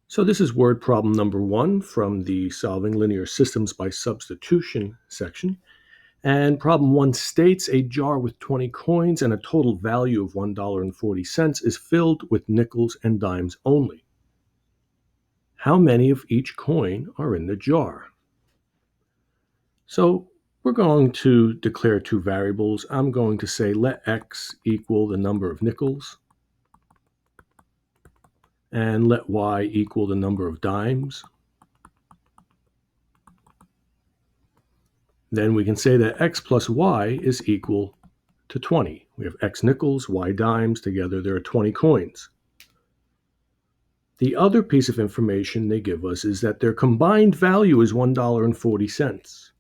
So this is word problem number 1 from the Solving Linear Systems by Substitution section. And problem 1 states a jar with 20 coins and a total value of $1.40 is filled with nickels and dimes only. How many of each coin are in the jar? So we're going to declare two variables. I'm going to say let x equal the number of nickels and let y equal the number of dimes. Then we can say that x plus y is equal to 20. We have x nickels, y dimes, together there are 20 coins. The other piece of information they give us is that their combined value is $1.40.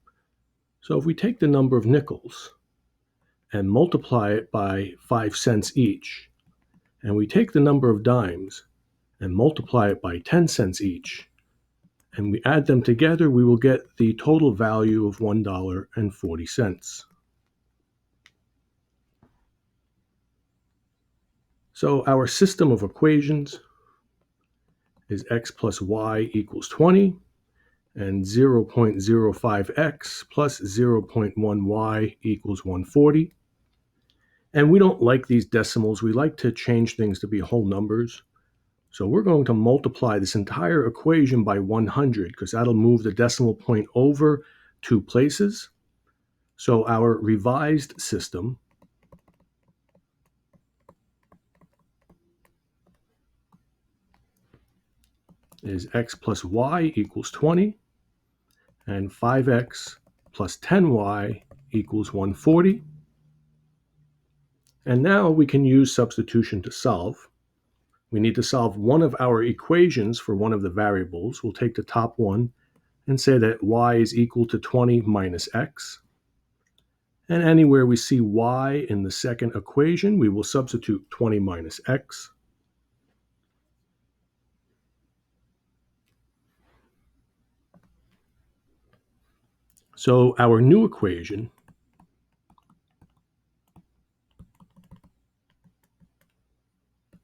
So if we take the number of nickels and multiply it by 5 cents each, and we take the number of dimes and multiply it by 10 cents each, and we add them together, we will get the total value of $1.40. So our system of equations is x plus y equals 20, and 0.05x plus 0.1y equals 140. And we don't like these decimals. We like to change things to be whole numbers. So we're going to multiply this entire equation by 100 because that'll move the decimal point over 2 places. So our revised system is x plus y equals 20 and 5x plus 10y equals 140. And now we can use substitution to solve. We need to solve one of our equations for one of the variables. We'll take the top one and say that y is equal to 20 minus x. And anywhere we see y in the second equation, we will substitute 20 minus x. So our new equation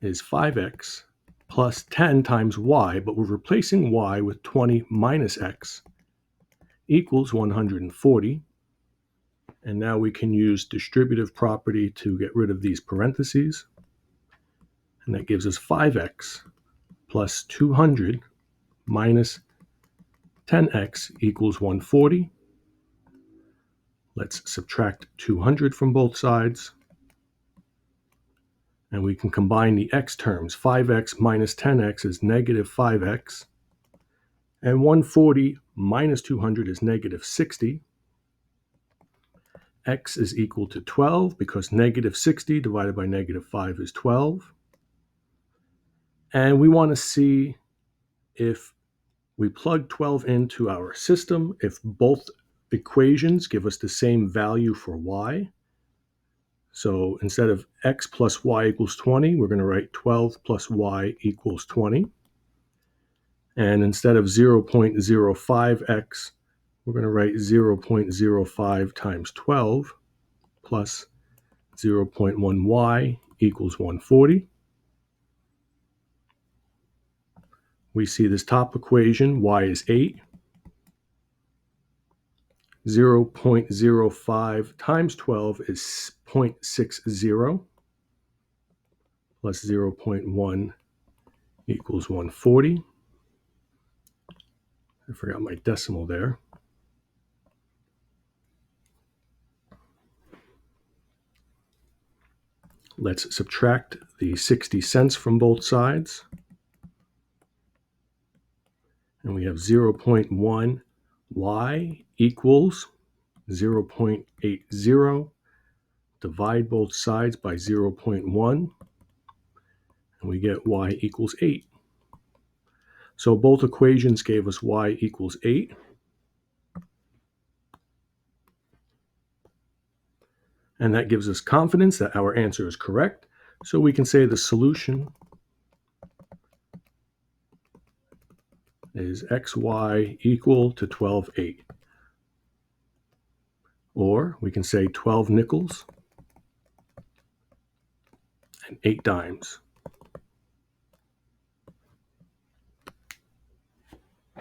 is 5x plus 10 times y, but we're replacing y with 20 minus x equals 140. And now we can use distributive property to get rid of these parentheses. And that gives us 5x plus 200 minus 10x equals 140. Let's subtract 200 from both sides. And we can combine the x terms. 5x minus 10x is negative 5x. And 140 minus 200 is negative 60. X is equal to 12 because negative 60 divided by negative 5 is 12. And we want to see if we plug 12 into our system, if both equations give us the same value for y. So instead of x plus y equals 20, we're going to write 12 plus y equals 20. And instead of 0.05x, we're going to write 0.05 times 12 plus 0.1y equals 140. We see this top equation, y is 8. 0.05 times 12 is 0.60 plus 0.1 equals 140. I forgot my decimal there. Let's subtract the 60 cents from both sides. And we have 0.1 y equals 0.80. Divide both sides by 0.1. And we get y equals 8. So both equations gave us y equals 8. And that gives us confidence that our answer is correct. So we can say the solution is xy equal to 12, 8. Or we can say 12 nickels and 8 dimes.